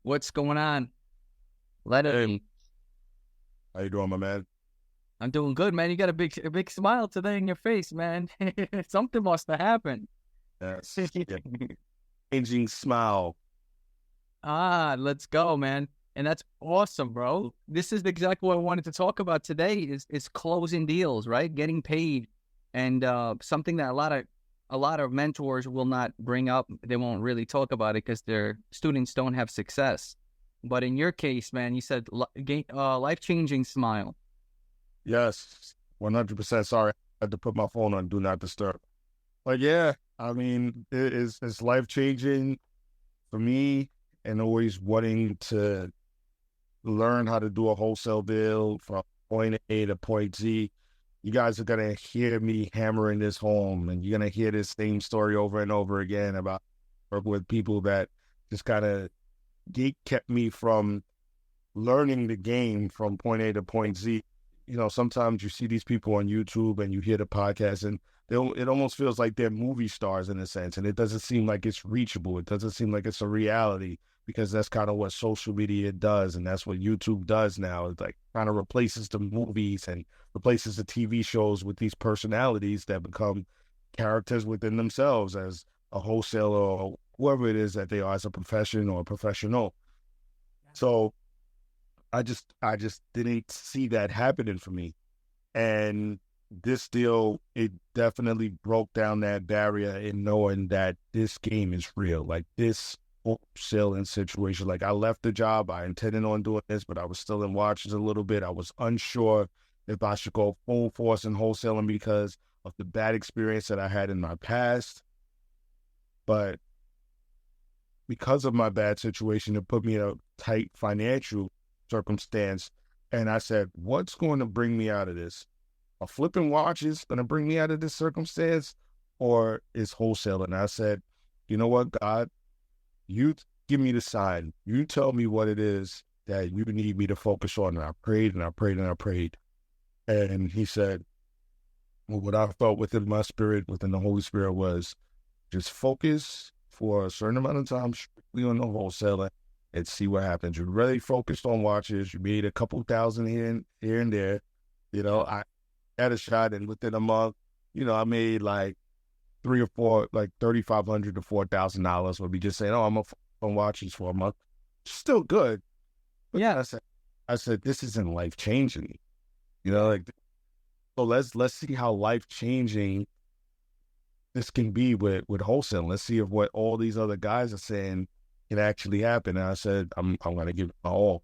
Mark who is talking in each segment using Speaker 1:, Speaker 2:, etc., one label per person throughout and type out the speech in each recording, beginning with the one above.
Speaker 1: What's going on? Let it be.
Speaker 2: How you doing, my man?
Speaker 1: I'm doing good, man. You got a big smile today in your face, man. Something must have happened.
Speaker 2: Yes. Yeah. Changing smile.
Speaker 1: Let's go, man. And that's awesome, bro. This is exactly what I wanted to talk about today is closing deals, right? Getting paid. And something that a lot of mentors will not bring up. They won't really talk about it because their students don't have success. But in your case, man, you said life-changing smile.
Speaker 2: Yes, 100%. Sorry, I had to put my phone on Do Not Disturb. But yeah, I mean, it's life changing for me, and always wanting to learn how to do a wholesale deal from point A to point Z. You guys are gonna hear me hammering this home, and you're gonna hear this same story over and over again about working with people that just kind of kept me from learning the game from point A to point Z. You know, sometimes you see these people on YouTube and you hear the podcast, and it almost feels like they're movie stars in a sense, and it doesn't seem like it's reachable. It doesn't seem like it's a reality, because that's kind of what social media does, and that's what YouTube does now. It's like kind of replaces the movies and replaces the TV shows with these personalities that become characters within themselves as a wholesaler or whoever it is that they are as a profession or a professional. So I just didn't see that happening for me. And this deal, it definitely broke down that barrier in knowing that this game is real. Like this wholesaling situation. Like I left the job, I intended on doing this, but I was still in watches a little bit. I was unsure if I should go full force in wholesaling because of the bad experience that I had in my past. But because of my bad situation, it put me in a tight financial circumstance. And I said, what's going to bring me out of this? Are flipping watches going to bring me out of this circumstance, or is wholesaling? And I said, you know what, God, you give me the sign. You tell me what it is that you need me to focus on. And I prayed and I prayed and I prayed. And he said, well, what I felt within my spirit, within the Holy Spirit, was just focus for a certain amount of time strictly on the wholesaling and see what happens. You're really focused on watches. You made a couple thousand here and there. You know, I had a shot, and within a month, you know, I made like 3 or 4, like $3,500 to $4,000. Would be just saying, oh, I'm on watches for a month. Still good. But yeah, I said, this isn't life changing. You know, like, so let's see how life changing this can be with wholesaling. Let's see if what all these other guys are saying can actually happen. And I said, I'm going to give it my all.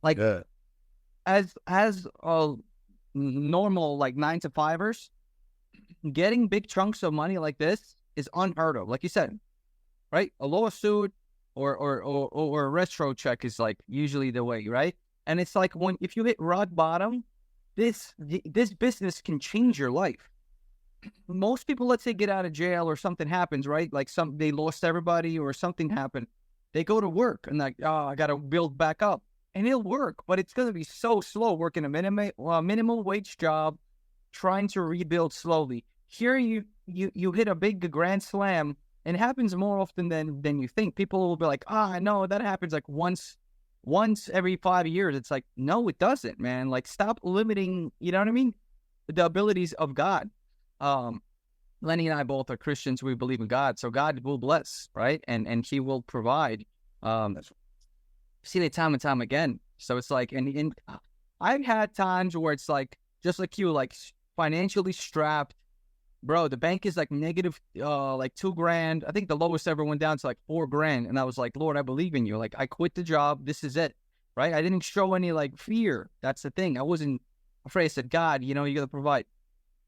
Speaker 1: Like, yeah. as normal, like 9-to-5ers, getting big chunks of money like this is unheard of. Like you said, right? A lawsuit or a retro check is like usually the way, right? And it's like if you hit rock bottom, this business can change your life. Most people, let's say, get out of jail or something happens, right? Like they lost everybody or something happened. They go to work and like, oh, I got to build back up. And it'll work, but it's going to be so slow working a minimum wage job, trying to rebuild slowly. Here you hit a big grand slam, and it happens more often than you think. People will be like, no, that happens like once every 5 years. It's like, no, it doesn't, man. Like, stop limiting, you know what I mean? The abilities of God. Lenny and I both are Christians. We believe in God, so God will bless, right? And He will provide. See it time and time again. So it's like, and I've had times where it's like, just like you, like financially strapped, bro. The bank is like negative, like $2,000. I think the lowest ever went down to like $4,000, and I was like, Lord, I believe in you. Like, I quit the job. This is it, right? I didn't show any like fear. That's the thing. I wasn't afraid. I said, God, you know, you got to provide.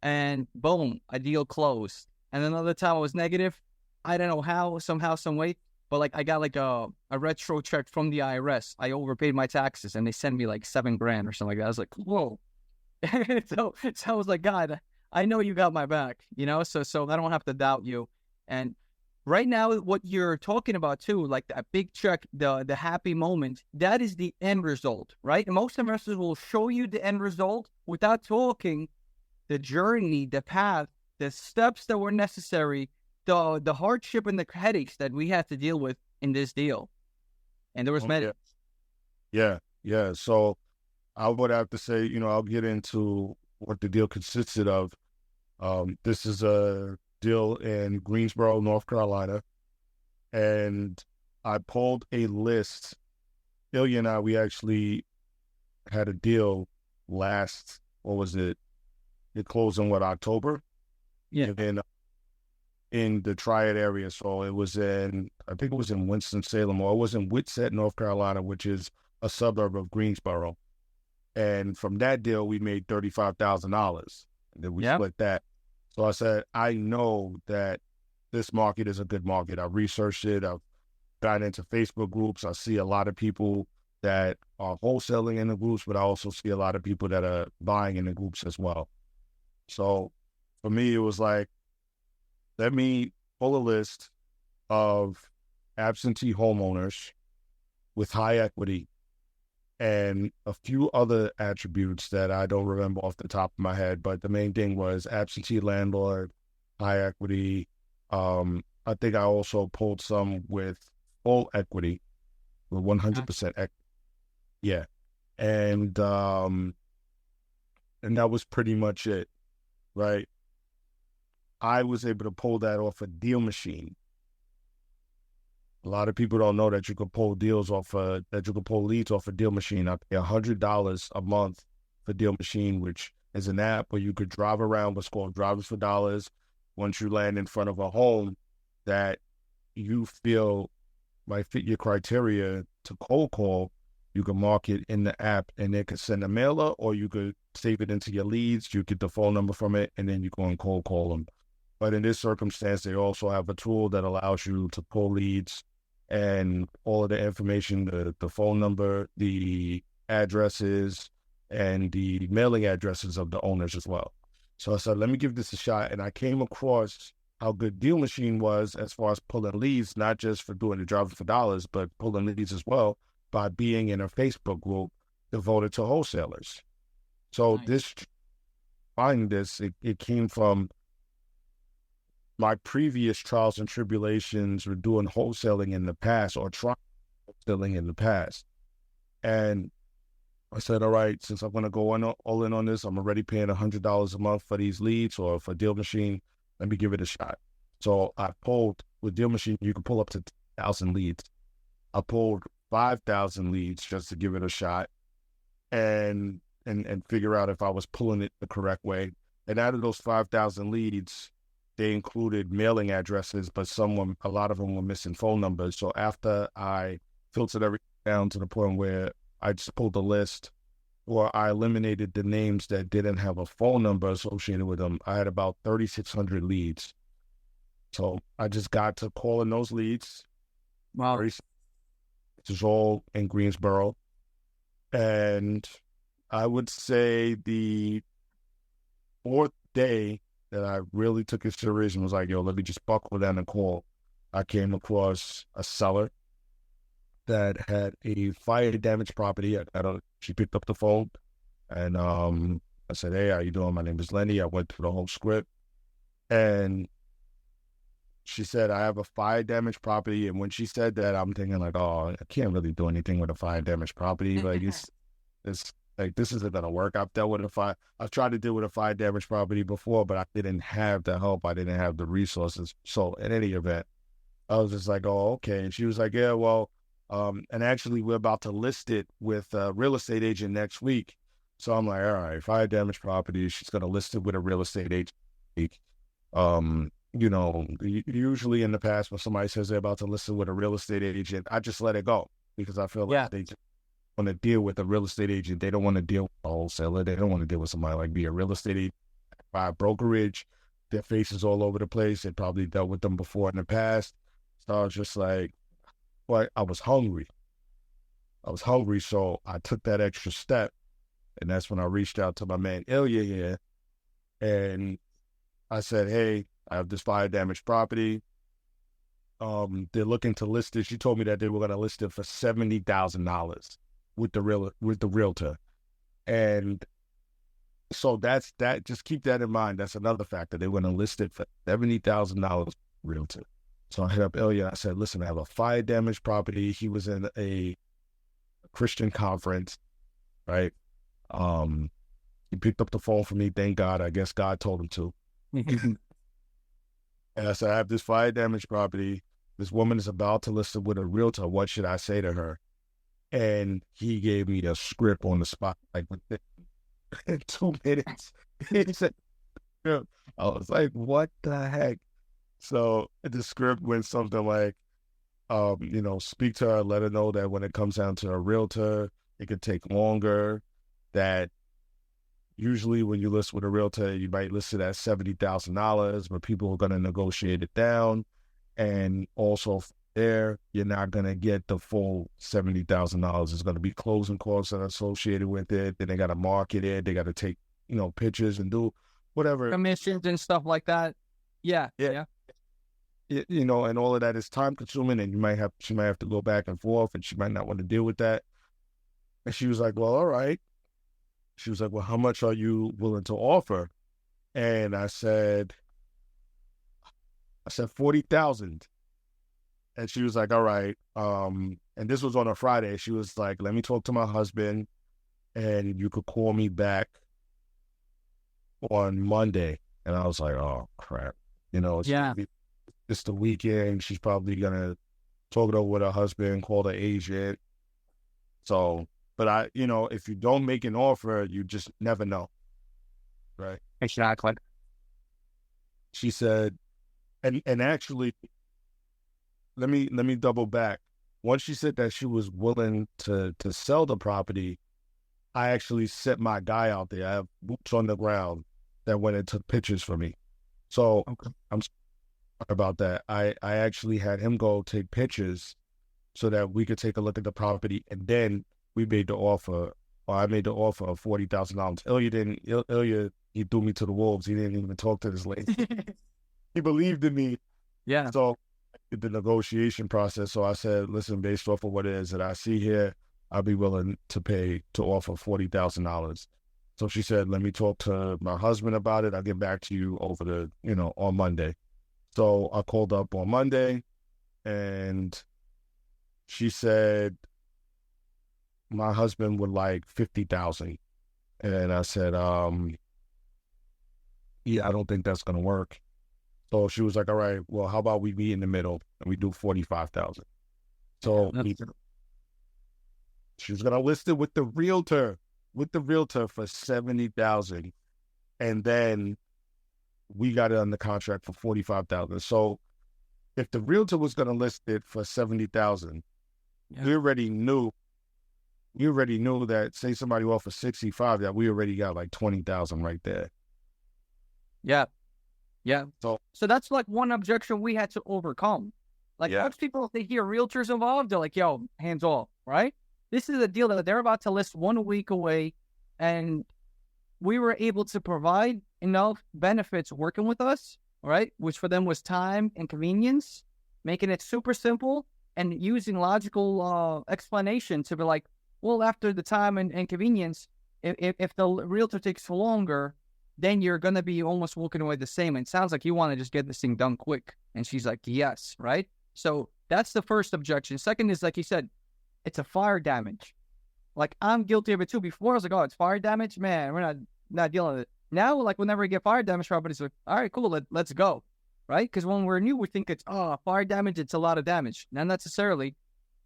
Speaker 1: And boom, a deal closed. And another time I was negative. I don't know how, somehow, some way, but like I got like a retro check from the IRS. I overpaid my taxes and they sent me like $7,000 or something like that. I was like, whoa. so I was like, God, I know you got my back, you know, so I don't have to doubt you. And right now, what you're talking about too, like that big check, the happy moment, that is the end result, right? And most investors will show you the end result without talking the journey, the path, the steps that were necessary, the hardship and the headaches that we had to deal with in this deal. and there was many.
Speaker 2: Yeah. So I would have to say, I'll get into what the deal consisted of. This is a deal in Greensboro, North Carolina, and I pulled a list. Ilya and I, we actually had a deal last, what was it? It closed in October?
Speaker 1: Yeah.
Speaker 2: In the Triad area. So I think it was in Winston-Salem, or it was in Whitsett, North Carolina, which is a suburb of Greensboro. And from that deal, we made $35,000. And then we split that. So I said, I know that this market is a good market. I researched it. I've gotten into Facebook groups. I see a lot of people that are wholesaling in the groups, but I also see a lot of people that are buying in the groups as well. So for me, it was like, let me pull a list of absentee homeowners with high equity and a few other attributes that I don't remember off the top of my head. But the main thing was absentee landlord, high equity. I think I also pulled some with full equity, with 100% equity. Yeah. And that was pretty much it, right? I was able to pull that off a deal machine. A lot of people don't know that you can pull leads off a deal machine. I pay $100 a month for deal machine, which is an app where you could drive around what's called drivers for dollars. Once you land in front of a home that you feel might fit your criteria to cold call, you can mark it in the app and it could send a mailer, or you could save it into your leads. You get the phone number from it, and then you go and cold call them. But in this circumstance, they also have a tool that allows you to pull leads and all of the information, the phone number, the addresses, and the mailing addresses of the owners as well. So I said, let me give this a shot. And I came across how good Deal Machine was as far as pulling leads, not just for doing the drivers for dollars, but pulling leads as well by being in a Facebook group devoted to wholesalers. So it came from my previous trials and tribulations with doing wholesaling in the past, or trying wholesaling in the past. And I said, all right, since I'm going to go all in on this, I'm already paying $100 a month for these leads or for Deal Machine. Let me give it a shot. So I pulled, with Deal Machine, you can pull up to 1,000 leads. I pulled 5,000 leads just to give it a shot and figure out if I was pulling it the correct way. And out of those 5,000 leads, they included mailing addresses, but a lot of them were missing phone numbers. So after I filtered everything down to the point where I just pulled a list, or I eliminated the names that didn't have a phone number associated with them, I had about 3,600 leads. So I just got to calling those leads.
Speaker 1: Wow.
Speaker 2: Which is all in Greensboro. And I would say the fourth day that I really took it serious and was like, yo, let me just buckle down and call, I came across a seller that had a fire damaged property. She picked up the phone, and I said, hey, how you doing? My name is Lenny. I went through the whole script, and she said, I have a fire damaged property. And when she said that, I'm thinking like, oh, I can't really do anything with a fire damaged property. Like it's like, this isn't going to work. I've tried to deal with a fire damaged property before, but I didn't have the help. I didn't have the resources. So in any event, I was just like, oh, okay. And she was like, yeah, well, and actually we're about to list it with a real estate agent next week. So I'm like, all right, fire damaged property. She's going to list it with a real estate agent. Usually in the past when somebody says they're about to list it with a real estate agent, I just let it go, because I feel like they just want to deal with a real estate agent. They don't want to deal with a wholesaler. They don't want to deal with somebody like me, a real estate agent, by a brokerage. Their faces all over the place. They probably dealt with them before in the past. So I was just like, well, I was hungry. So I took that extra step, and that's when I reached out to my man Ilya here, and I said, hey, I have this fire damaged property. They're looking to list it. She told me that they were going to list it for $70,000 with the realtor. And so that's that. Just keep that in mind. That's another factor. They were going to list it for $70,000 realtor. So I hit up Ilya. I said, listen, I have a fire damage property. He was in a Christian conference, right? He picked up the phone for me. Thank God. I guess God told him to. And I said, I have this fire damage property. This woman is about to list it with a realtor. What should I say to her? And he gave me a script on the spot, like within 2 minutes. He said, I was like, what the heck? So the script went something like, speak to her, let her know that when it comes down to a realtor, it could take longer, that usually when you list with a realtor, you might list it at $70,000, but people are going to negotiate it down. And also there, you're not going to get the full $70,000. It's going to be closing costs that are associated with it. Then they got to market it. They got to take, pictures and do whatever.
Speaker 1: Commissions and stuff like that. Yeah.
Speaker 2: And all of that is time consuming, and she might have to go back and forth, and she might not want to deal with that. And she was like, well, all right. She was like, well, how much are you willing to offer? And I said 40,000. And she was like, all right. And this was on a Friday. She was like, let me talk to my husband, and you could call me back on Monday. And I was like, oh crap. It's the weekend. She's probably gonna talk it over with her husband, call the agent. So, but if you don't make an offer, you just never know. Right.
Speaker 1: Exactly.
Speaker 2: She said, and actually, let me double back. Once she said that she was willing to sell the property, I actually sent my guy out there. I have boots on the ground that went and took pictures for me. So okay. I'm sorry about that. I actually had him go take pictures so that we could take a look at the property, and then we made the offer, or I made the offer of $40,000. Ilya, he threw me to the wolves. He didn't even talk to this lady. He believed in me.
Speaker 1: Yeah.
Speaker 2: So the negotiation process. So I said, listen, based off of what it is that I see here, I'll be willing to offer $40,000. So she said, let me talk to my husband about it. I'll get back to you on Monday. So I called up on Monday, and she said my husband would like $50,000. And I said, yeah, I don't think that's going to work. So she was like, all right, well, how about we meet in the middle and we do $45,000? So she was going to list it with the realtor for $70,000. And then we got it under contract for $45,000. So if the realtor was going to list it for $70,000, we already knew that, say somebody offered 65, that we already got like 20,000 right there.
Speaker 1: Yeah. So that's like one objection we had to overcome. Like most people, if they hear realtors involved, they're like, yo, hands off, right? This is a deal that they're about to list 1 week away, and we were able to provide enough benefits working with us, right? Which for them was time and convenience, making it super simple and using logical explanation to be like, well, after the time and convenience, if the realtor takes longer, then you're going to be almost walking away the same. And it sounds like you want to just get this thing done quick. And she's like, yes, right? So that's the first objection. Second is, like you said, it's a fire damage. Like, I'm guilty of it too. Before, I was like, oh, it's fire damage? Man, we're not dealing with it. Now, like, whenever we get fire damage properties, like, all right, cool, let's go, right? Because when we're new, we think it's, fire damage, it's a lot of damage. Not necessarily.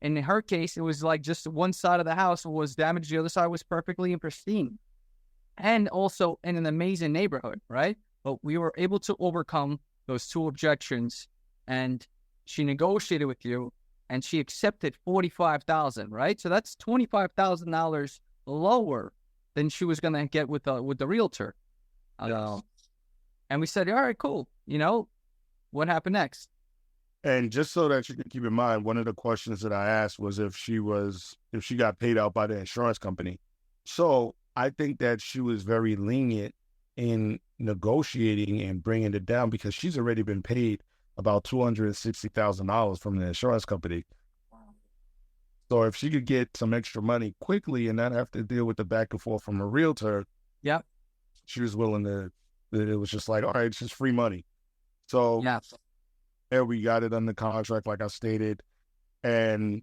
Speaker 1: In her case, it was like just one side of the house was damaged. The other side was perfectly and pristine. And also in an amazing neighborhood, right? But we were able to overcome those two objections, and she negotiated with you, and she accepted $45,000, right? So that's $25,000 lower than she was going to get with the realtor.
Speaker 2: Yes.
Speaker 1: And we said, all right, cool. What happened next?
Speaker 2: And just so that you can keep in mind, one of the questions that I asked was if she got paid out by the insurance company. So I think that she was very lenient in negotiating and bringing it down, because she's already been paid about $260,000 from the insurance company. Wow. So if she could get some extra money quickly and not have to deal with the back and forth from a realtor, she was willing to. It was just like, all right, it's just free money. So and we got it under contract, like I stated. And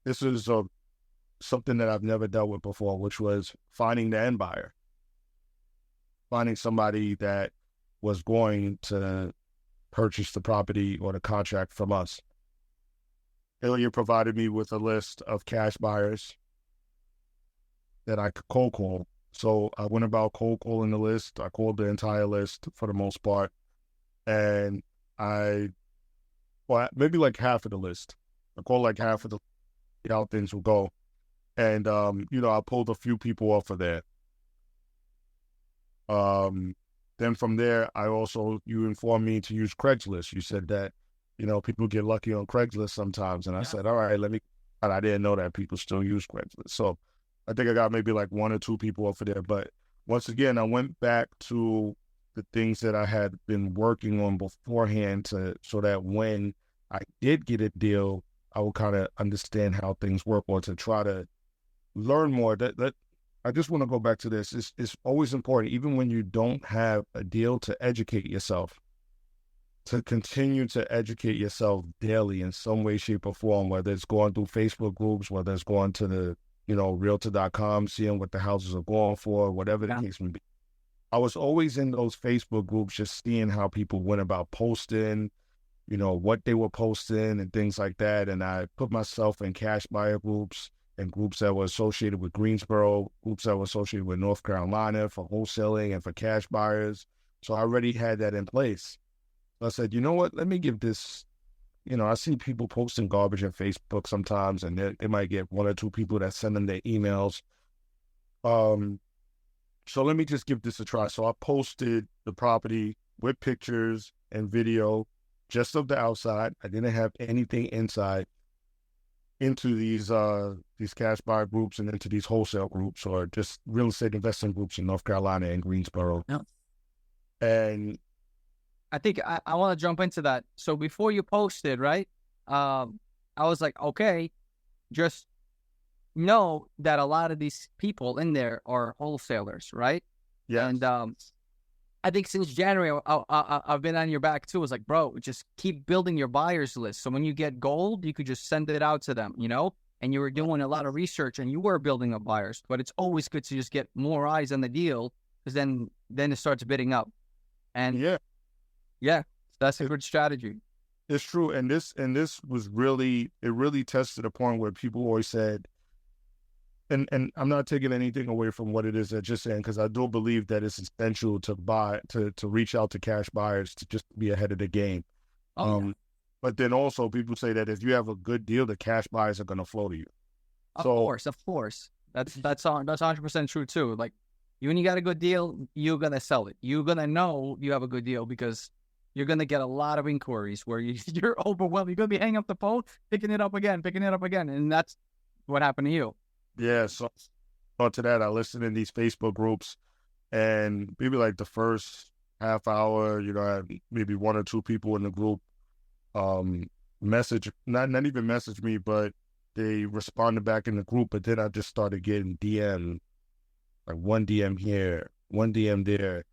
Speaker 2: this is something that I've never dealt with before, which was finding the end buyer, finding somebody that was going to purchase the property or the contract from us. Ilya provided me with a list of cash buyers that I could cold call. So I went about cold calling the list. I called the entire list for the most part. And maybe like half of the list. I called like half of the how things will go. And, I pulled a few people off of there. Then from there, you informed me to use Craigslist. You said that, people get lucky on Craigslist sometimes. And I said, all right, and I didn't know that people still use Craigslist. So I think I got maybe like one or two people off of there. But once again, I went back to the things that I had been working on beforehand so that when I did get a deal, I would kind of understand how things work, or to try to learn more. That I just want to go back to this. It's always important, even when you don't have a deal, to educate yourself, to continue to educate yourself daily in some way, shape, or form, whether it's going through Facebook groups, whether it's going to the, realtor.com, seeing what the houses are going for, whatever the case may be. I was always in those Facebook groups, just seeing how people went about posting, what they were posting and things like that. And I put myself in cash buyer groups and groups that were associated with Greensboro, groups that were associated with North Carolina for wholesaling and for cash buyers. So I already had that in place. So I said, you know what, let me give this, I see people posting garbage on Facebook sometimes, and they might get one or two people that send them their emails. So let me just give this a try. So I posted the property with pictures and video just of the outside. I didn't have anything inside, into these cash buyer groups and into these wholesale groups, or just real estate investing groups in North Carolina and Greensboro.
Speaker 1: Yeah.
Speaker 2: And
Speaker 1: I think I want to jump into that. So before you posted, right? I was like, okay, just know that a lot of these people in there are wholesalers, right?
Speaker 2: yeah,
Speaker 1: And I think since January, I've been on your back too. It's like, bro, just keep building your buyers list. So when you get gold, you could just send it out to them, and you were doing a lot of research and you were building up buyers. But it's always good to just get more eyes on the deal, because then it starts bidding up. And yeah, that's a good strategy.
Speaker 2: It's true. And this was really tested a point where people always said, and I'm not taking anything away from what it is that you're saying, because I do believe that it's essential to reach out to cash buyers to just be ahead of the game. But then also people say that if you have a good deal, the cash buyers are going to flow to you.
Speaker 1: Of course. That's 100% true too. Like, when you got a good deal, you're going to sell it. You're going to know you have a good deal because you're going to get a lot of inquiries where you're overwhelmed. You're going to be hanging up the phone, picking it up again. And that's what happened to you.
Speaker 2: Yeah, so to that, I listened in these Facebook groups, and maybe like the first half hour, I had maybe one or two people in the group message, not even message me, but they responded back in the group. But then I just started getting DM, like one DM here, one DM there.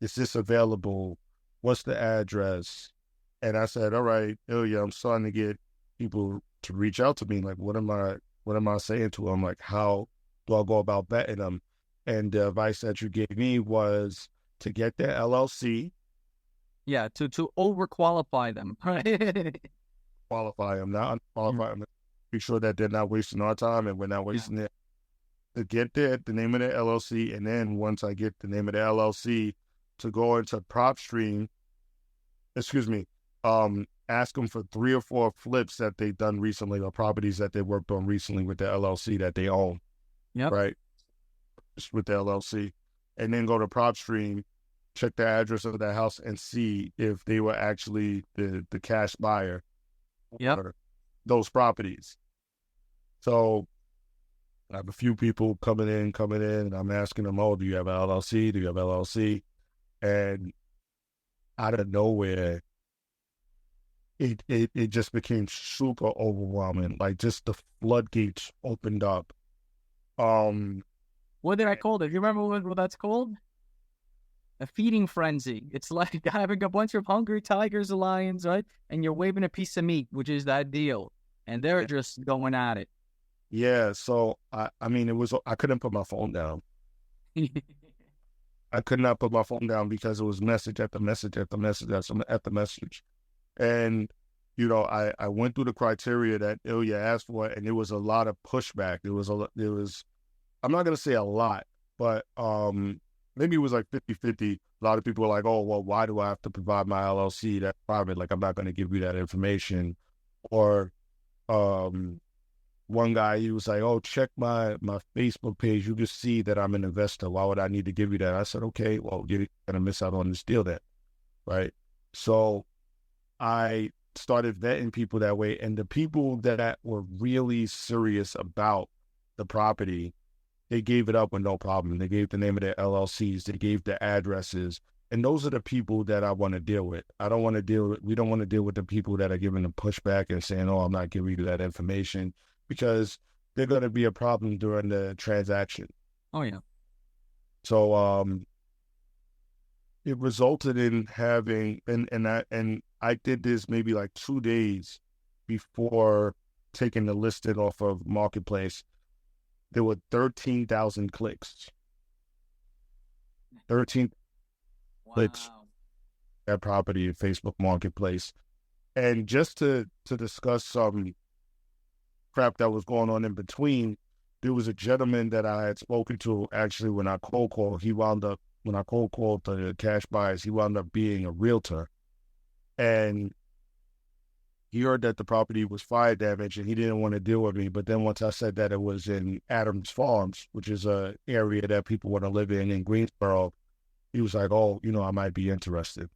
Speaker 2: Is this available? What's the address? And I said, all right, Ilya, I'm starting to get people to reach out to me. Like, what am I saying to them? Like, how do I go about vetting them? And the advice that you gave me was to get their LLC.
Speaker 1: Yeah, to overqualify them, right?
Speaker 2: Qualify them, not unqualify them. Be sure that they're not wasting our time and we're not wasting it. To get the name of their LLC, and then once I get the name of the LLC, to go into PropStream, ask them for 3 or 4 flips that they've done recently, or properties that they worked on recently with the LLC that they own.
Speaker 1: Yep.
Speaker 2: Right? Just with the LLC. And then go to PropStream, check the address of that house, and see if they were actually the cash buyer for those properties. So I have a few people coming in, and I'm asking them, oh, do you have an LLC? Do you have LLC? And out of nowhere, it just became super overwhelming. Like, just the floodgates opened up.
Speaker 1: What did I call it? Do you remember what that's called? a feeding frenzy. It's like having a bunch of hungry tigers or lions, right? And you're waving a piece of meat, which is that deal. And they're just going at it.
Speaker 2: Yeah. So I mean, I couldn't put my phone down. I could not put my phone down because it was message after message after message after message. And, you know, I went through the criteria that Ilya asked for, and there was a lot of pushback. There was, I'm not going to say a lot, but maybe it was like 50-50. A lot of people were like, oh, well, why do I have to provide my LLC? That's private. Like, I'm not going to give you that information. Or one guy, he was like, oh, check my Facebook page. You can see that I'm an investor. Why would I need to give you that? I said, okay, well, you're going to miss out on this deal then, right? So I started vetting people that way. And the people that were really serious about the property, they gave it up with no problem. They gave the name of their LLCs. They gave the addresses. And those are the people that I want to deal with. We don't want to deal with the people that are giving the pushback and saying, oh, I'm not giving you that information, because they're going to be a problem during the transaction.
Speaker 1: Oh, yeah.
Speaker 2: So it resulted in having, and I did this maybe like 2 days before taking the listing off of Marketplace. There were 13,000 clicks. 13 clicks that property in Facebook Marketplace. And just to discuss some crap that was going on in between, there was a gentleman that I had spoken to actually when I cold called. When I cold called the cash buyers, he wound up being a realtor. And he heard that the property was fire damage and he didn't want to deal with me. But then once I said that it was in Adams Farms, which is an area that people want to live in Greensboro, he was like, oh, you know, I might be interested.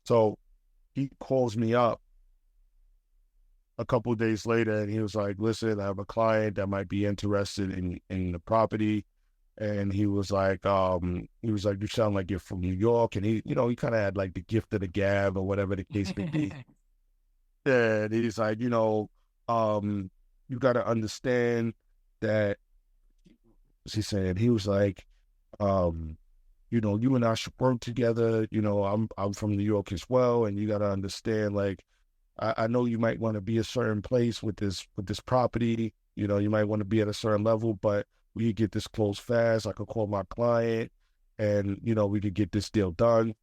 Speaker 2: So he calls me up a couple of days later and he was like, listen, I have a client that might be interested in the property. And he was like, you sound like you're from New York. And he kind of had like the gift of the gab or whatever the case may be. And he's like, you got to understand that, what's he saying? He was like, you and I should work together. I'm from New York as well. And you got to understand, like, I know you might want to be a certain place with this property. You might want to be at a certain level, but we could get this closed fast. I could call my client and, we could get this deal done.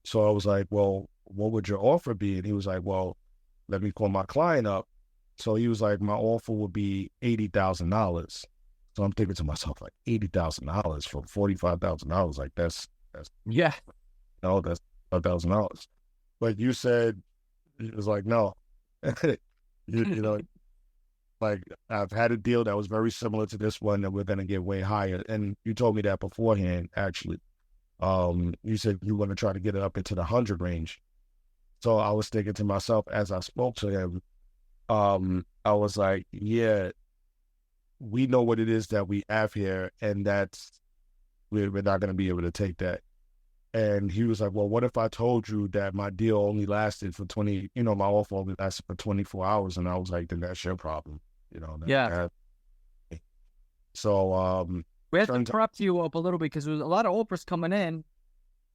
Speaker 2: So I was like, well, what would your offer be? And he was like, well, let me call my client up. So he was like, my offer would be $80,000. So I'm thinking to myself, like, $80,000 for $45,000. Like, that's
Speaker 1: yeah.
Speaker 2: No, that's $5,000. But you said, it was like, no, like I've had a deal that was very similar to this one that we're going to get way higher. And you told me that beforehand, actually. You said you want to try to get it up into the 100 range. So I was thinking to myself as I spoke to him, I was like, yeah, we know what it is that we have here, and we're not going to be able to take that. And he was like, well, what if I told you that my deal only lasted for my offer only lasted for 24 hours? And I was like, then that's your problem. So
Speaker 1: we had to interrupt you up a little bit because there was a lot of offers coming in,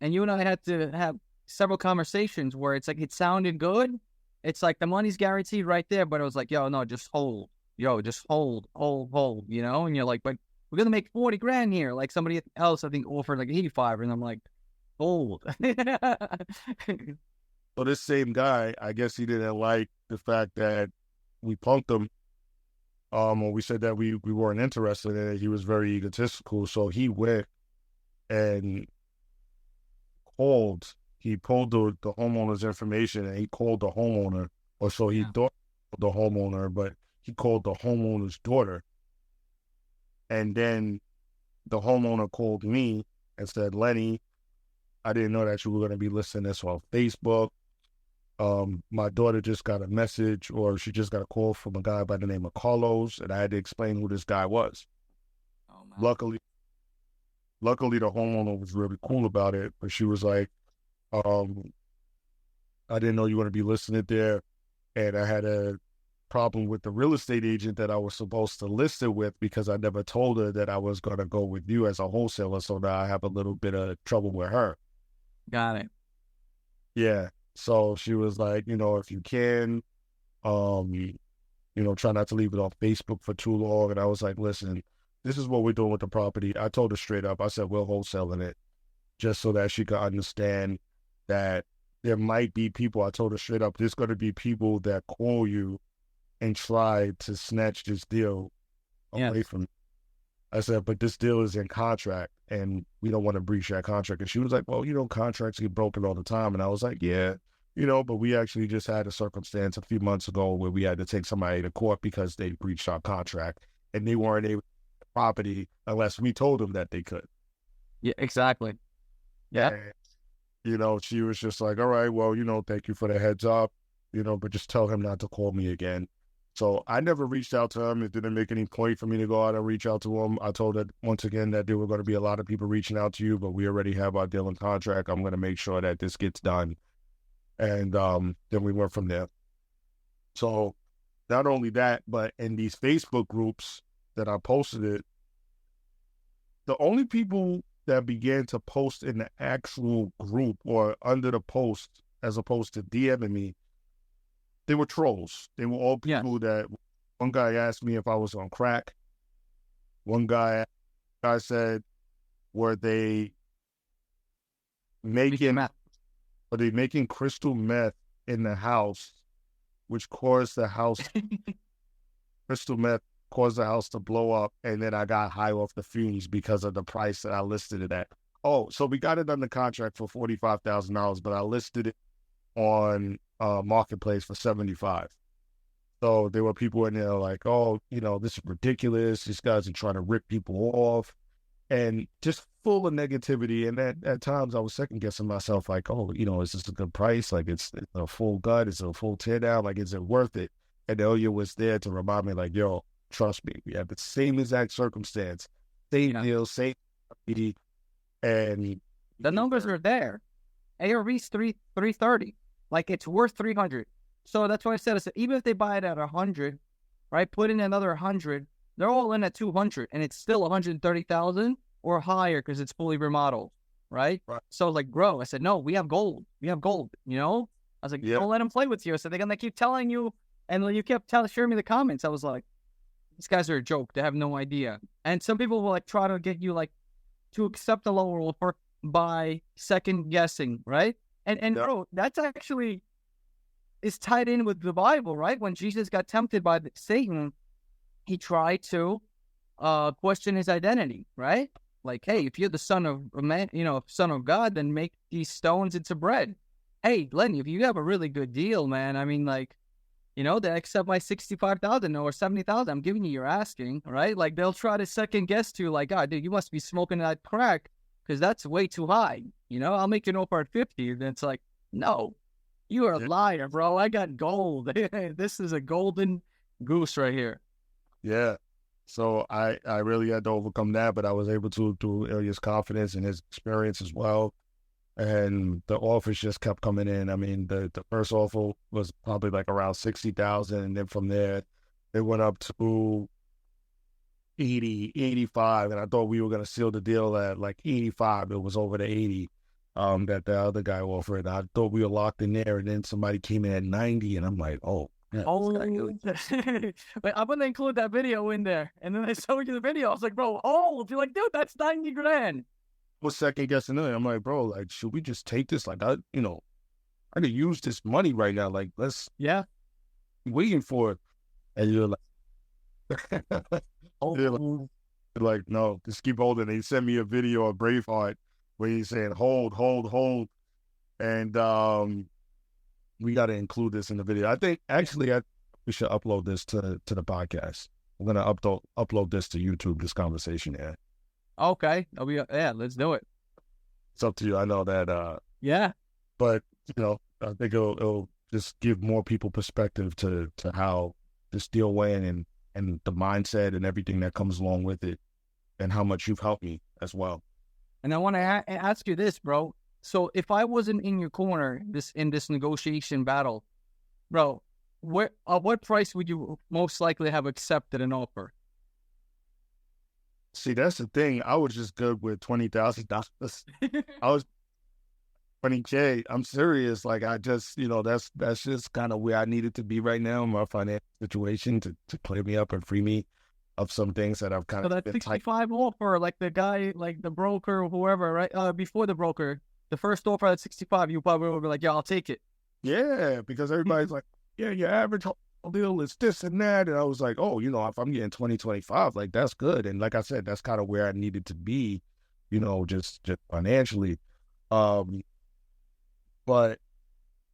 Speaker 1: and you and I had to have several conversations where it's like it sounded good. It's like the money's guaranteed right there, but it was like, yo, no, just hold. Yo, just hold. And you're like, but we're going to make 40 grand here. Like somebody else, I think, offered like 85. And I'm like, hold.
Speaker 2: So this same guy, I guess he didn't like the fact that we punked him. When we said that we weren't interested in it, he was very egotistical. So he went and he pulled the homeowner's information and he called the homeowner, or so he thought the homeowner, but he called the homeowner's daughter. And then the homeowner called me and said, Lenny, I didn't know that you were going to be listing this on Facebook. My daughter just got a message, or she just got a call from a guy by the name of Carlos, and I had to explain who this guy was.
Speaker 1: Oh, man.
Speaker 2: Luckily, the homeowner was really cool about it, but she was like, I didn't know you were going to be listing it there, and I had a problem with the real estate agent that I was supposed to list it with because I never told her that I was going to go with you as a wholesaler, so now I have a little bit of trouble with her.
Speaker 1: Got it.
Speaker 2: Yeah. So she was like, if you can, try not to leave it on Facebook for too long. And I was like, listen, this is what we're doing with the property. I told her straight up. I said, we're wholesaling it just so that she could understand that there might be people. I told her straight up, there's going to be people that call you and try to snatch this deal away from you. I said, but this deal is in contract and we don't want to breach that contract. And she was like, well, contracts get broken all the time. And I was like, yeah, but we actually just had a circumstance a few months ago where we had to take somebody to court because they breached our contract and they weren't able to get the property unless we told them that they could.
Speaker 1: Yeah, exactly. Yeah.
Speaker 2: And, she was just like, all right, well, thank you for the heads up, but just tell him not to call me again. So I never reached out to him. It didn't make any point for me to go out and reach out to him. I told her once again that there were going to be a lot of people reaching out to you, but we already have our deal in contract. I'm going to make sure that this gets done. And then we went from there. So not only that, but in these Facebook groups that I posted it, the only people that began to post in the actual group or under the post as opposed to DMing me, they were trolls. They were all people that, one guy asked me if I was on crack. One guy said, were they making crystal meth in the house, which caused the house, crystal meth caused the house to blow up, and then I got high off the fumes because of the price that I listed it at. Oh, so we got it under contract for $45,000, but I listed it on Marketplace for $75,000. So there were people in there like, oh, this is ridiculous. These guys are trying to rip people off, and just full of negativity. And at times I was second guessing myself, like, oh, is this a good price? Like, it's a full gut, it's a full tear down. Like, is it worth it? And Ilya was there to remind me, like, yo, trust me, we have the same exact circumstance, same deal, same property, and
Speaker 1: the numbers are there. ARV's 330. Like, it's worth 300. So that's why I said, even if they buy it at 100, right, put in another 100, they're all in at 200, and it's still 130,000 or higher because it's fully remodeled, right? So I was like, bro, I said, no, we have gold. I was like, don't let them play with you. So they're going to keep telling you, and when you kept sharing me the comments, I was like, these guys are a joke. They have no idea. And some people will try to get you to accept the lower offer by second guessing, right? And bro, that's actually is tied in with the Bible, right? When Jesus got tempted by Satan, he tried to question his identity, right? Like, hey, if you're the son of a man, son of God, then make these stones into bread. Hey, Lenny, if you have a really good deal, man, I mean, they accept my 65,000 or 70,000. I'm giving you your asking, right? Like, they'll try to second guess you, like, God, dude, you must be smoking that crack because that's way too high. I'll make you an offer at 50. And it's like, no, you are a liar, bro. I got gold. This is a golden goose right here.
Speaker 2: Yeah. So I really had to overcome that, but I was able to through Ilya's confidence and his experience as well. And the offers just kept coming in. I mean, the first offer was probably like around 60,000. And then from there, it went up to 80, 85. And I thought we were going to seal the deal at like 85. It was over the 80 that the other guy offered. I thought we were locked in there. And then somebody came in at 90. And I'm like, oh. Yeah,
Speaker 1: Wait, I'm going to include that video in there. And then I showed you the video. I was like, bro, you're like, dude, that's 90 grand.
Speaker 2: Was second guessing it. I'm like, bro, like, should we just take this? Like, I could use this money right now. Like, let's waiting for it. And you're like, no, just keep holding. They sent me a video of Braveheart where he's saying, hold. And we got to include this in the video. I think actually we should upload this to the podcast. We're going to upload this to YouTube, this conversation here.
Speaker 1: Okay. Let's do it.
Speaker 2: It's up to you. I know that.
Speaker 1: Yeah.
Speaker 2: But, I think it'll just give more people perspective to how this deal went and the mindset and everything that comes along with it and how much you've helped me as well.
Speaker 1: And I want to ask you this, bro. So if I wasn't in your corner in this negotiation battle, bro, what price would you most likely have accepted an offer?
Speaker 2: See, that's the thing. I was just good with $20,000. 20K. I'm serious. Like I just, that's just kind of where I needed to be right now in my financial situation to clear me up and free me of some things that I've kind
Speaker 1: So
Speaker 2: of
Speaker 1: that
Speaker 2: been tight.
Speaker 1: 65 offer, like the guy, like the broker or whoever, right? Before the broker, the first offer at 65, you probably would be like, yeah, I'll take it.
Speaker 2: Yeah, because everybody's like, yeah, your average whole deal is this and that. And I was like, oh, if I'm getting 2025, like that's good. And like I said, that's kind of where I needed to be, just financially. Um, but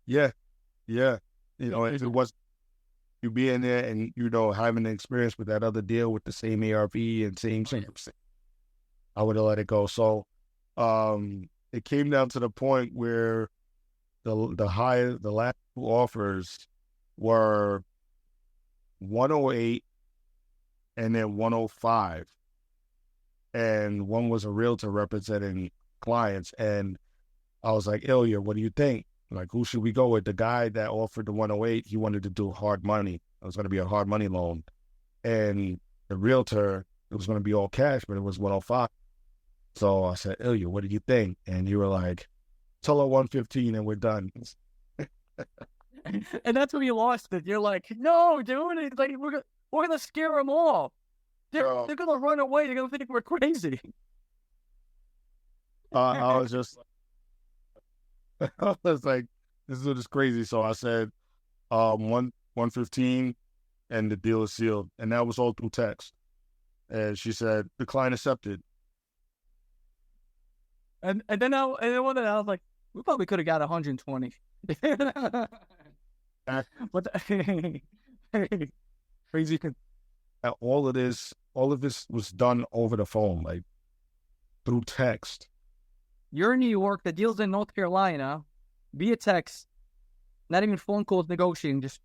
Speaker 2: yeah, yeah, if it was you being there and, having the experience with that other deal with the same ARV and same, I would have let it go. So, it came down to the point where the last two offers were 108 and then 105. And one was a realtor representing clients. And I was like, Ilya, what do you think? Like, who should we go with? The guy that offered the 108, he wanted to do hard money. It was going to be a hard money loan. And the realtor, it was going to be all cash, but it was 105. So I said, Ilya, what do you think? And you were like, tell her 115 and we're done.
Speaker 1: And that's when you lost it. You're like, no, dude, it's like we're gonna scare them off. They're gonna run away. They're gonna think we're crazy.
Speaker 2: I was just, I was like, this is crazy. So I said, 115, and the deal is sealed, and that was all through text. And she said, the client accepted.
Speaker 1: And then I was like, we probably could have got 120. But crazy.
Speaker 2: All of this was done over the phone, like through text.
Speaker 1: You're in New York. The deal's in North Carolina, via text. Not even phone calls, negotiating, just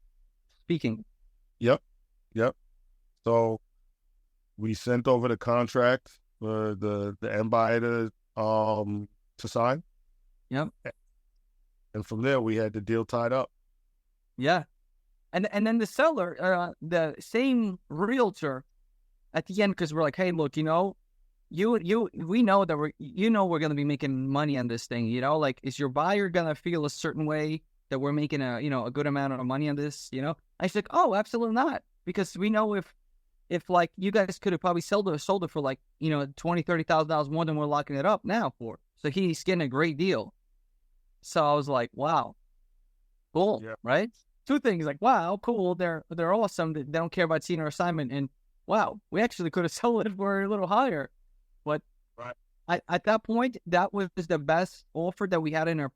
Speaker 1: speaking.
Speaker 2: Yep. So we sent over the contract for the end buyer to sign.
Speaker 1: Yep.
Speaker 2: And from there, we had the deal tied up.
Speaker 1: Yeah. And then the seller, the same realtor at the end, because we're like, hey, look, we know that we're going to be making money on this thing, like, is your buyer going to feel a certain way that we're making a good amount of money on this, I said, oh, absolutely not. Because we know if like you guys could have probably sold it for like, $20,000-$30,000 more than we're locking it up now for. So he's getting a great deal. So I was like, wow, cool, yeah. Right? Two things, like, wow, cool, they're awesome. They don't care about seeing our assignment, and wow, we actually could have sold it for a little higher. But right. At that point, that was the best offer that we had in our,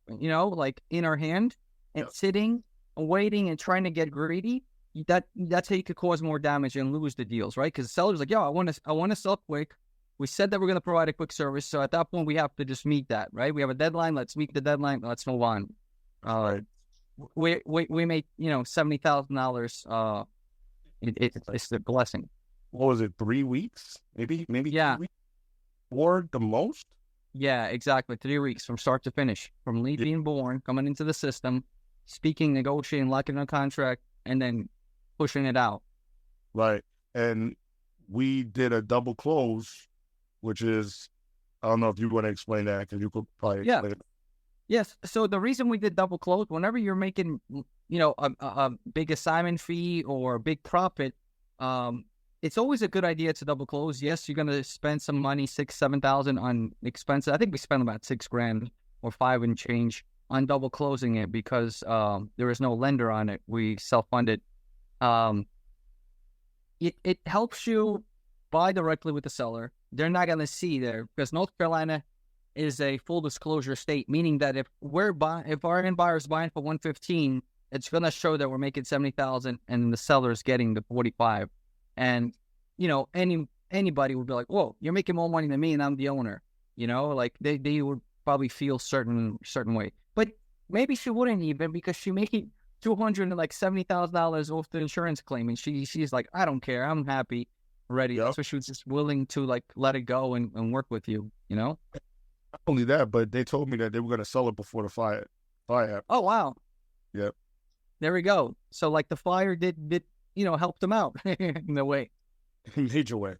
Speaker 1: like in our hand, and sitting, waiting, and trying to get greedy. That's how you could cause more damage and lose the deals, right? Because the seller's like, yo, I want to sell quick. We said that we're going to provide a quick service, so at that point, we have to just meet that, right? We have a deadline. Let's meet the deadline. Let's move on. We made $70,000. It's a blessing.
Speaker 2: What was it? 3 weeks? Maybe.
Speaker 1: Yeah.
Speaker 2: 3 weeks? Or the most?
Speaker 1: Yeah, exactly. 3 weeks from start to finish, from lead being born, coming into the system, speaking, negotiating, locking a contract, and then pushing it out.
Speaker 2: Right. And we did a double close, which is, I don't know if you want to explain that, because you could probably explain it.
Speaker 1: Yes. So the reason we did double close, whenever you're making, a big assignment fee or a big profit, it's always a good idea to double close. Yes, you're going to spend some money, $6,000-$7,000 on expenses. I think we spent about $6,000 or $5,000 and change on double closing it, because there is no lender on it. We self-funded. It helps you buy directly with the seller. They're not going to see there, because North Carolina is a full disclosure state, meaning that if our end buyer is buying for 115, it's going to show that we're making 70,000 and the seller is getting the 45. And, anybody would be like, whoa, you're making more money than me and I'm the owner. Like they would probably feel certain way. But maybe she wouldn't even, because she made $270,000 off the insurance claim. And she's like, I don't care. I'm happy already. Yep. So she was just willing to like let it go and work with you, Not
Speaker 2: only that, but they told me that they were going to sell it before the fire happened.
Speaker 1: Oh, wow.
Speaker 2: Yep.
Speaker 1: There we go. So like the fire did help them out in a way.
Speaker 2: Major way.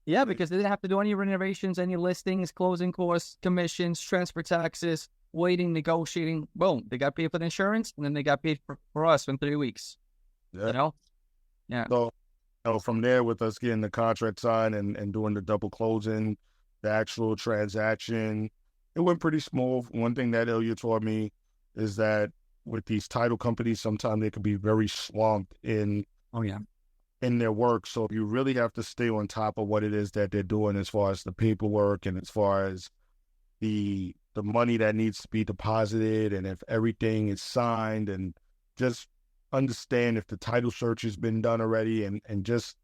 Speaker 1: Yeah, because they didn't have to do any renovations, any listings, closing costs, commissions, transfer taxes. waiting, negotiating. Boom, they got paid for the insurance, and then they got paid for us in 3 weeks.
Speaker 2: Yeah.
Speaker 1: You know? Yeah.
Speaker 2: So, from there, with us getting the contract signed and doing the double closing, the actual transaction, it went pretty smooth. One thing that Ilya taught me is that with these title companies, sometimes they can be very swamped in their work. So you really have to stay on top of what it is that they're doing as far as the paperwork and as far as the money that needs to be deposited, and if everything is signed, and just understand if the title search has been done already, and just,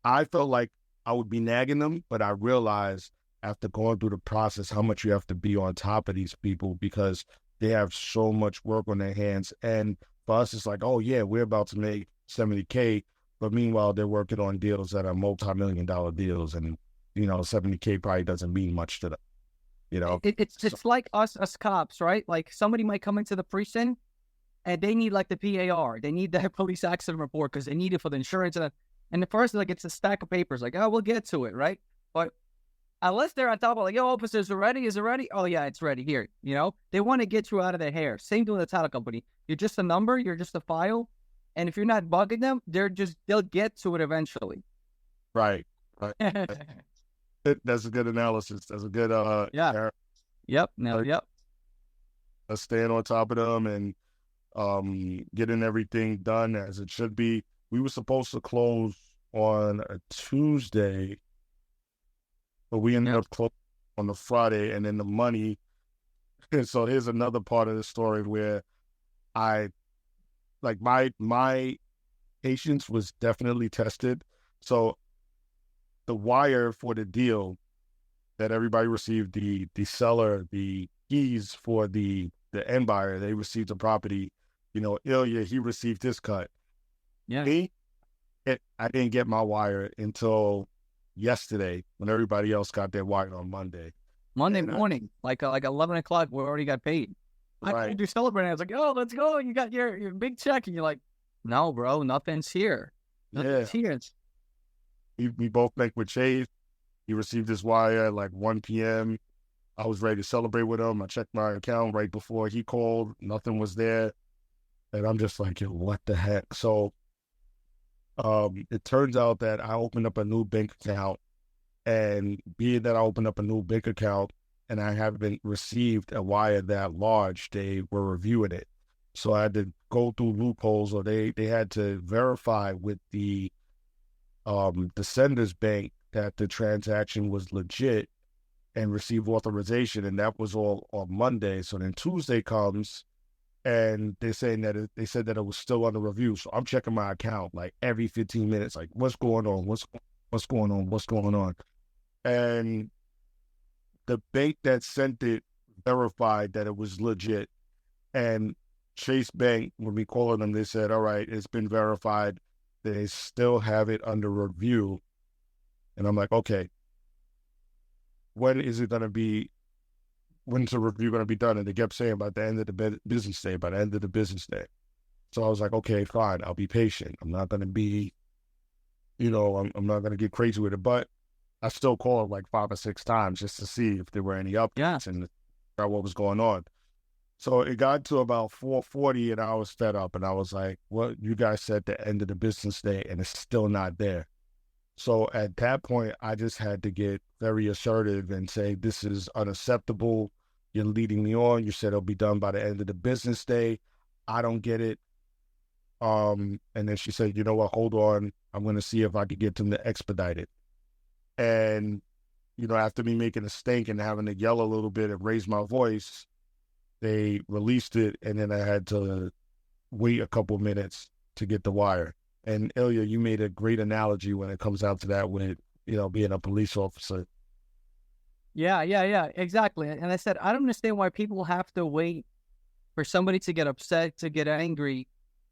Speaker 2: I felt like I would be nagging them, but I realized after going through the process how much you have to be on top of these people, because they have so much work on their hands. And for us, it's like, oh yeah, we're about to make $70K, but meanwhile they're working on deals that are multi-million-dollar deals, and $70K probably doesn't mean much to them.
Speaker 1: It's like us as cops, right? Like somebody might come into the precinct and they need like the PAR. They need the police accident report because they need it for the insurance. And the first, like, it's a stack of papers. Like, oh, we'll get to it, right? But unless they're on top of, like, yo, officers, is it ready? Oh, yeah, it's ready. Here, they want to get you out of their hair. Same thing with the title company. You're just a number. You're just a file. And if you're not bugging them, they'll get to it eventually.
Speaker 2: Right. That's a good analysis. That's a good,
Speaker 1: yeah. Yep. No, yep.
Speaker 2: Staying on top of them and getting everything done as it should be. We were supposed to close on a Tuesday, but we ended up closing on the Friday, and then the money. And so here's another part of the story where my patience was definitely tested. So the wire for the deal that everybody received, the seller, the keys for the end buyer, they received the property. Ilya, he received his cut.
Speaker 1: Yeah.
Speaker 2: I didn't get my wire until yesterday, when everybody else got their wire on Monday.
Speaker 1: Monday morning, like 11 o'clock, we already got paid.
Speaker 2: Right.
Speaker 1: I do celebrating. I was like, oh, let's go. You got your big check. And you're like, no, bro, nothing's here. Nothing's here.
Speaker 2: We both met with Chase. He received his wire at like 1 p.m. I was ready to celebrate with him. I checked my account right before he called. Nothing was there. And I'm just like, yo, what the heck? So it turns out that I opened up a new bank account. And being that I opened up a new bank account and I haven't received a wire that large, they were reviewing it. So I had to go through loopholes, or they had to verify with the sender's bank that the transaction was legit and receive authorization. And that was all on Monday. So then Tuesday comes and they're saying that they said that it was still under review. So I'm checking my account like every 15 minutes, like what's going on? What's going on? What's going on? And the bank that sent it verified that it was legit. And Chase Bank, when we called them, they said, all right, it's been verified. They still have it under review. And I'm like, okay, when's the review going to be done? And they kept saying by the end of the business day, by the end of the business day. So I was like, okay, fine, I'll be patient. I'm not going to be, I'm not going to get crazy with it. But I still called like 5 or 6 times just to see if there were any updates and figure out what was going on. So it got to about 4:40 and I was fed up, and I was like, well, you guys said the end of the business day and it's still not there. So at that point, I just had to get very assertive and say, this is unacceptable. You're leading me on. You said it'll be done by the end of the business day. I don't get it. And then she said, you know what, hold on. I'm going to see if I could get them to expedite it. And, after me making a stink and having to yell a little bit and raise my voice, they released it. And then I had to wait a couple minutes to get the wire. And Ilya, you made a great analogy when it comes out to that with, being a police officer.
Speaker 1: Yeah, exactly. And I said, I don't understand why people have to wait for somebody to get upset, to get angry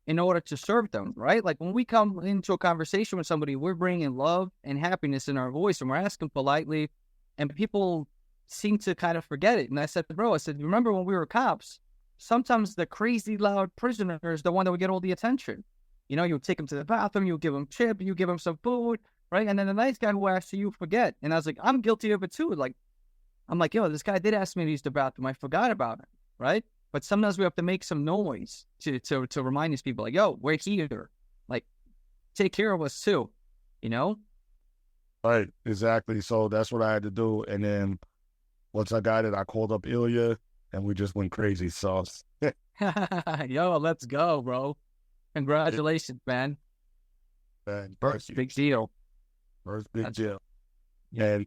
Speaker 1: in order to serve them, right? Like when we come into a conversation with somebody, we're bringing love and happiness in our voice and we're asking politely, and people seem to kind of forget it. And I said, bro, remember when we were cops, sometimes the crazy loud prisoner is the one that would get all the attention. You take him to the bathroom, you give him chip, you give him some food, right? And then the nice guy who asks you forget. And I was like, I'm guilty of it too. Like, I'm like, yo, this guy did ask me to use the bathroom. I forgot about it, right? But sometimes we have to make some noise to remind these people, like, yo, we're here. Like, take care of us too, you know?
Speaker 2: Right, exactly. So that's what I had to do. And then once I got it, I called up Ilya and we just went crazy. So,
Speaker 1: Yo, let's go, bro. Congratulations, man.
Speaker 2: man,
Speaker 1: First big deal.
Speaker 2: first big
Speaker 1: That's
Speaker 2: deal.
Speaker 1: yeah.
Speaker 2: And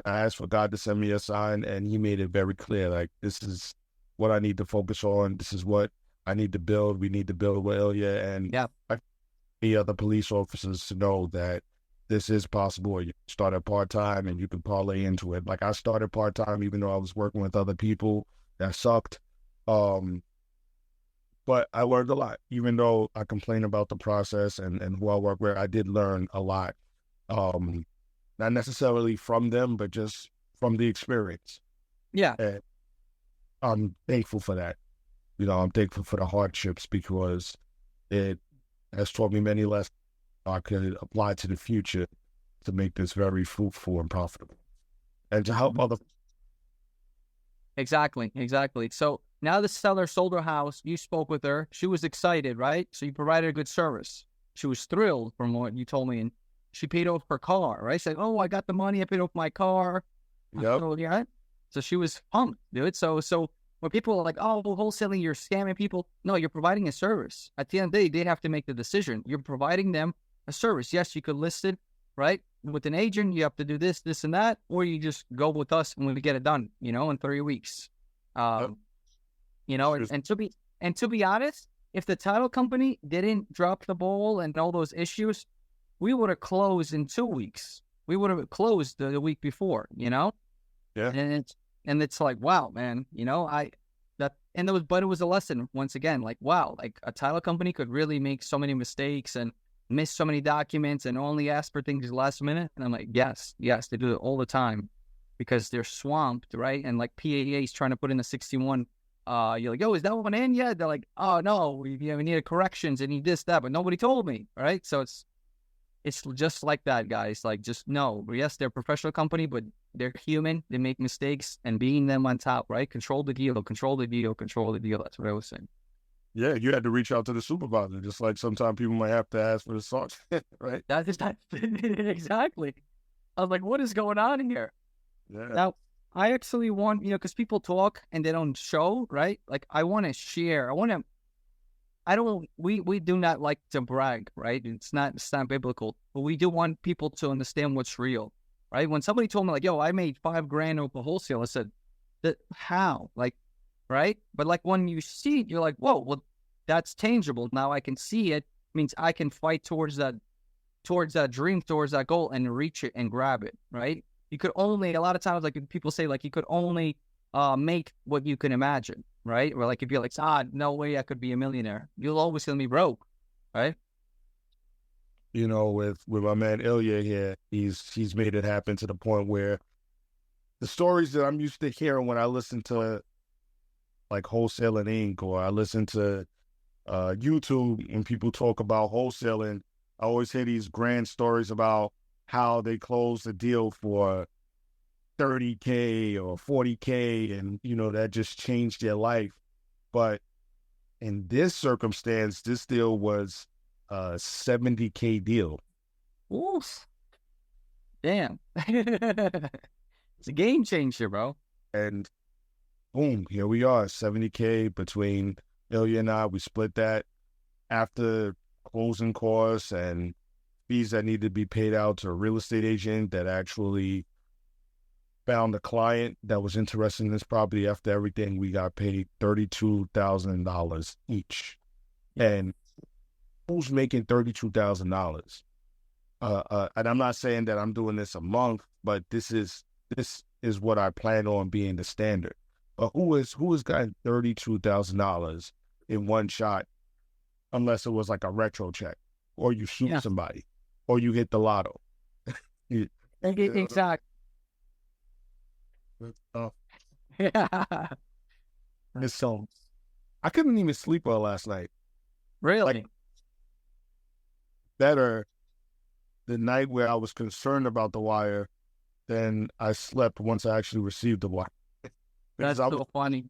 Speaker 2: I asked for God to send me a sign, and He made it very clear. Like, this is what I need to focus on. This is what I need to build. We need to build with Ilya. And
Speaker 1: Yeah.
Speaker 2: I need other police officers to know that this is possible. You start at part-time and you can parlay into it. Like, I started part-time even though I was working with other people. That sucked. But I learned a lot. Even though I complain about the process and who I work with, I did learn a lot. Not necessarily from them, but just from the experience.
Speaker 1: Yeah.
Speaker 2: And I'm thankful for that. I'm thankful for the hardships because it has taught me many lessons I could apply to the future to make this very fruitful and profitable and to help other.
Speaker 1: Exactly. So now the seller sold her house. You spoke with her. She was excited, right? So you provided a good service. She was thrilled from what you told me, and she paid off her car, right? She's like, oh, I got the money. I paid off my car.
Speaker 2: Yep.
Speaker 1: So, yeah. So she was pumped, dude. So when people are like, oh, wholesaling, you're scamming people. No, you're providing a service. At the end of the day, they have to make the decision. You're providing them a service. Yes, you could list it, right? With an agent, you have to do this, this, and that, or you just go with us and we get it done, in 3 weeks.
Speaker 2: Yep.
Speaker 1: And to be honest, if the title company didn't drop the ball and all those issues, we would have closed in 2 weeks. We would have closed the week before,
Speaker 2: Yeah.
Speaker 1: And it's like, wow, man, but it was a lesson once again, like, wow, like a title company could really make so many mistakes and miss so many documents and only ask for things last minute. And I'm like, yes, they do it all the time because they're swamped, right? And like Paydays trying to put in the 61, you're like, oh, is that one in yet? They're like, oh no, we need corrections and need this, that, but nobody told me, right? So it's just like that, guys. Like, just know, yes, they're a professional company, but they're human. They make mistakes, and being them on top, right? Control the deal. That's what I was saying.
Speaker 2: Yeah, you had to reach out to the supervisor, just like sometimes people might have to ask for the sauce, right?
Speaker 1: That is not exactly. I was like, what is going on here?
Speaker 2: Yeah.
Speaker 1: Now, I actually want, because people talk and they don't show, right? Like, I want to share. We do not like to brag, right? It's not biblical, but we do want people to understand what's real, right? When somebody told me like, yo, I made $5,000 off a wholesale, I said, how? Like, right? But like when you see it, you're like, whoa, well, that's tangible. Now I can see it. Means I can fight towards that dream, towards that goal and reach it and grab it, right? You could only, a lot of times, like people say, like you could only make what you can imagine, right? Or like if you're like, no way I could be a millionaire. You'll always gonna be broke, right?
Speaker 2: With my man Ilya here, he's made it happen to the point where the stories that I'm used to hearing when I listen to like Wholesale and Inc. or I listen to YouTube when people talk about wholesaling, I always hear these grand stories about how they closed a deal for $30K or $40K and, that just changed their life. But in this circumstance, this deal was a $70K deal.
Speaker 1: Oof. Damn. It's a game changer, bro.
Speaker 2: And boom, here we are, $70K between Ilya and I. We split that after closing costs and fees that need to be paid out to a real estate agent that actually found a client that was interested in this property. After everything, we got paid $32,000 each. And who's making $32,000? And I'm not saying that I'm doing this a month, but this is what I plan on being the standard. But who has gotten $32,000 in one shot, unless it was like a retro check, or you shoot somebody, or you hit the lotto?
Speaker 1: Exactly. Yeah.
Speaker 2: It's so. I couldn't even sleep well last night.
Speaker 1: Really?
Speaker 2: Like, better the night where I was concerned about the wire than I slept once I actually received the wire.
Speaker 1: That's so funny.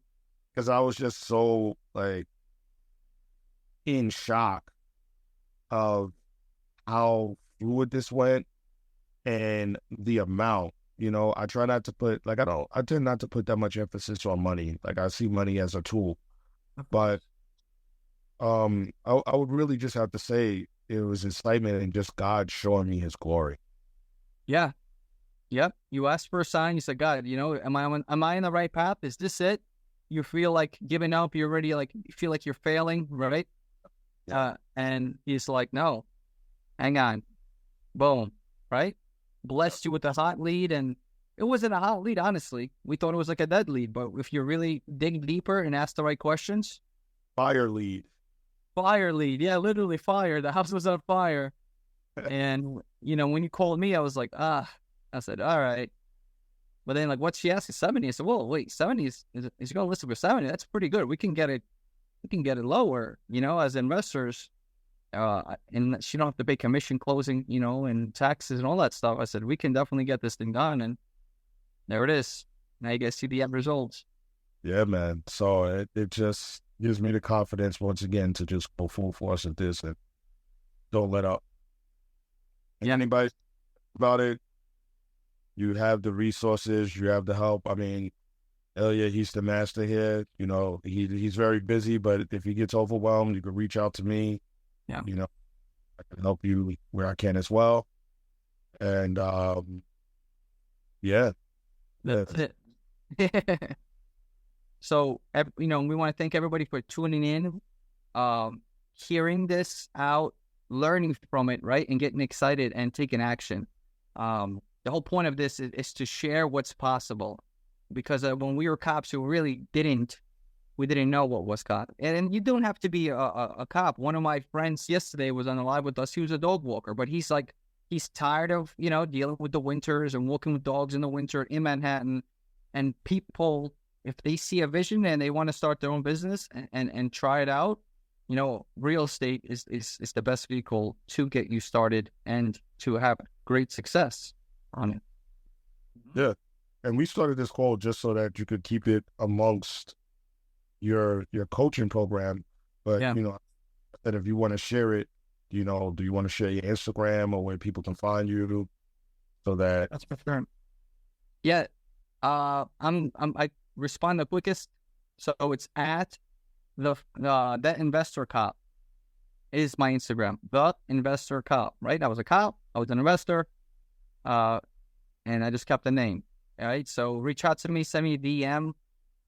Speaker 2: Because I was just so like in shock of how fluid this went and the amount. You know, I try not to put I tend not to put that much emphasis on money. Like, I see money as a tool, but I would really just have to say it was excitement and just God showing me His glory.
Speaker 1: Yeah. Yep. You asked for a sign. You said, God, am I in the right path? Is this it? You feel like giving up. You're already you feel like you're failing, right?
Speaker 2: Yeah.
Speaker 1: And He's like, no, hang on. Boom. Right? Blessed you with a hot lead. And it wasn't a hot lead, honestly. We thought it was like a dead lead. But if you really dig deeper and ask the right questions.
Speaker 2: Fire lead.
Speaker 1: Fire lead. Yeah, literally fire. The house was on fire. And, when you called me, I was like, I said, all right. But then, like, what's she asking? 70. I said, well, wait, 70 is going to listen for 70. That's pretty good. We can get it lower, as investors. And she don't have to pay commission closing, and taxes and all that stuff. I said, we can definitely get this thing done. And there it is. Now you guys see the end results.
Speaker 2: Yeah, man. So it just gives me the confidence once again to just go full force at this and don't let up.
Speaker 1: Yeah.
Speaker 2: Anybody about it? You have the resources, you have the help. I mean, Ilya, he's the master here. He's very busy, but if he gets overwhelmed, you can reach out to me.
Speaker 1: Yeah.
Speaker 2: I can help you where I can as well. And yeah.
Speaker 1: That's it. So, we want to thank everybody for tuning in, hearing this out, learning from it, right? And getting excited and taking action. The whole point of this is to share what's possible, because when we were cops, we really didn't know what was cop. And you don't have to be a cop. One of my friends yesterday was on the live with us. He was a dog walker, but he's tired of, dealing with the winters and walking with dogs in the winter in Manhattan. And people, if they see a vision and they want to start their own business and try it out, real estate is the best vehicle to get you started and to have great success on it.
Speaker 2: Yeah. And we started this call just so that you could keep it amongst your coaching program. But,
Speaker 1: Yeah.
Speaker 2: that if you want to share it, do you want to share your Instagram or where people can find you so that...
Speaker 1: That's for sure. Yeah. I respond the quickest. So it's at the Investor Cop is my Instagram. The Investor Cop, right? I was a cop. I was an investor. And I just kept the name. All right. So reach out to me, send me a DM.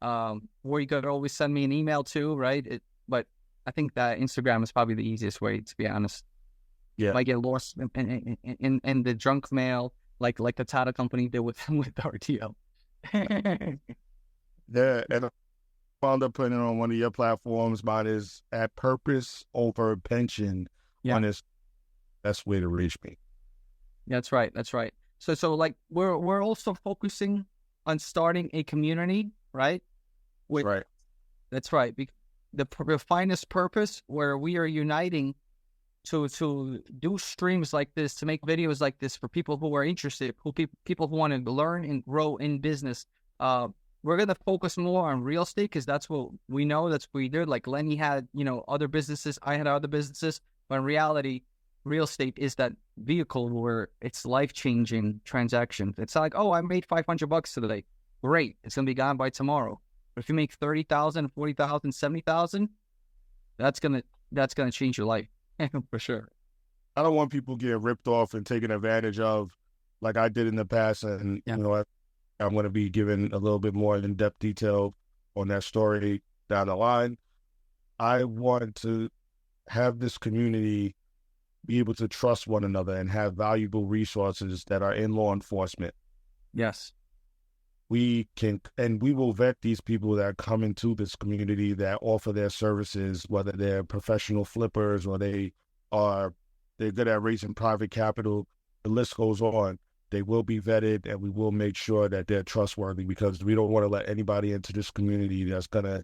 Speaker 1: Or you could always send me an email too, right? But I think that Instagram is probably the easiest way, to be honest.
Speaker 2: Yeah.
Speaker 1: I get lost in the junk mail, like the Tata company did with RTO.
Speaker 2: Yeah, and I wound up putting it on one of your platforms. Mine is at Purpose Over Pension.
Speaker 1: Yeah.
Speaker 2: One is best way to reach me.
Speaker 1: That's right. So like we're also focusing on starting a community, right?
Speaker 2: Right.
Speaker 1: That's right. The finest purpose, where we are uniting to do streams like this, to make videos like this for people who are interested, people who want to learn and grow in business. We're going to focus more on real estate because that's what we know. That's what we did. Like Lenny had, other businesses. I had other businesses. But in reality, real estate is that vehicle where it's life-changing transactions. It's not like, oh, I made $500 today. Great. It's going to be gone by tomorrow. But if you make 30,000, 40,000, 70,000, that's going to change your life for sure.
Speaker 2: I don't want people getting ripped off and taken advantage of like I did in the past. And, I'm going to be giving a little bit more in-depth detail on that story down the line. I want to have this community be able to trust one another and have valuable resources that are in law enforcement.
Speaker 1: Yes.
Speaker 2: We will vet these people that come into this community that offer their services, whether they're professional flippers or they're good at raising private capital. The list goes on. They will be vetted, and we will make sure that they're trustworthy, because we don't want to let anybody into this community that's going to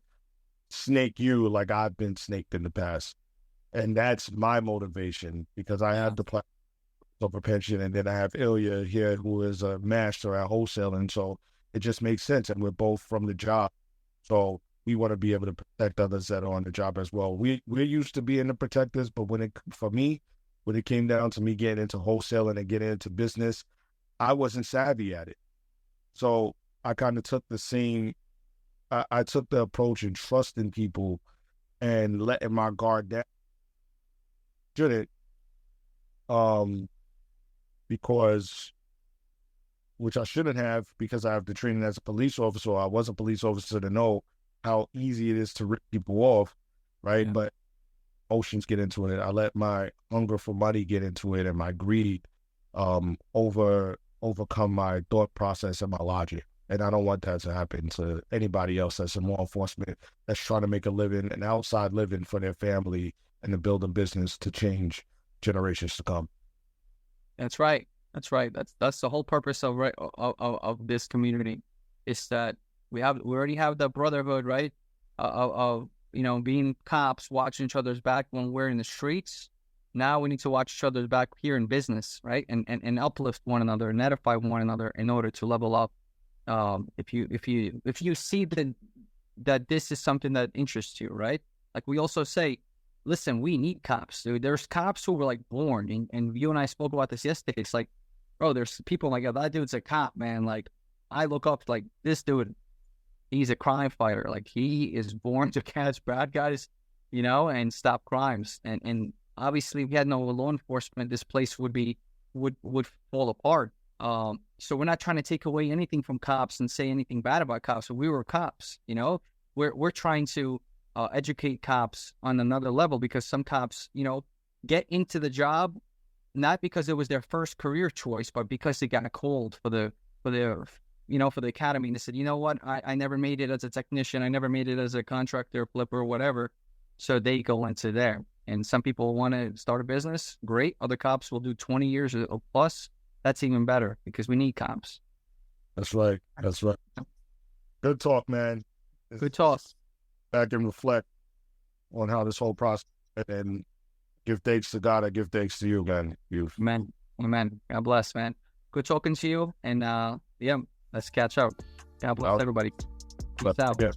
Speaker 2: snake you like I've been snaked in the past. And that's my motivation, because I have the platform so for pension, and then I have Ilya here who is a master at wholesaling. So it just makes sense, and we're both from the job, so we want to be able to protect others that are on the job as well. We're used to being the protectors, but for me, when it came down to me getting into wholesaling and getting into business, I wasn't savvy at it. So I kind of took the same. I took the approach in trusting people and letting my guard down. Shouldn't, because which I shouldn't have, because I have the training as a police officer. I was a police officer to know how easy it is to rip people off, right?
Speaker 1: Yeah.
Speaker 2: But emotions get into it. I let my hunger for money get into it, and my greed overcome my thought process and my logic. And I don't want that to happen to anybody else that's in law enforcement that's trying to make a living, an outside living for their family, and to build a business to change generations to come.
Speaker 1: That's right. That's right. That's the whole purpose of this community, is that we already have the brotherhood, right? Of being cops, watching each other's back when we're in the streets. Now we need to watch each other's back here in business, right? And uplift one another, and edify one another in order to level up. If you see that this is something that interests you, right? Like we also say, listen, we need cops, dude. There's cops who were like born, and you and I spoke about this yesterday. It's like, bro, there's people like, oh, that dude's a cop, man. Like I look up, like this dude, he's a crime fighter. Like he is born to catch bad guys, and stop crimes. And obviously, if we had no law enforcement, this place would fall apart. So we're not trying to take away anything from cops and say anything bad about cops. So we were cops, we're trying to educate cops on another level, because some cops, get into the job not because it was their first career choice, but because they got called for the academy. And they said, you know what, I never made it as a technician, I never made it as a contractor, flipper, whatever. So they go into there. And some people want to start a business, great. Other cops will do 20 years or plus. That's even better, because we need cops.
Speaker 2: That's right. That's right. Good talk, man.
Speaker 1: Good talk.
Speaker 2: Back and reflect on how this whole process, and give thanks to God. I give thanks to you, man.
Speaker 1: Amen. God bless, man. Good talking to you. And yeah, let's catch up. God bless everybody. Peace out.
Speaker 2: Yeah.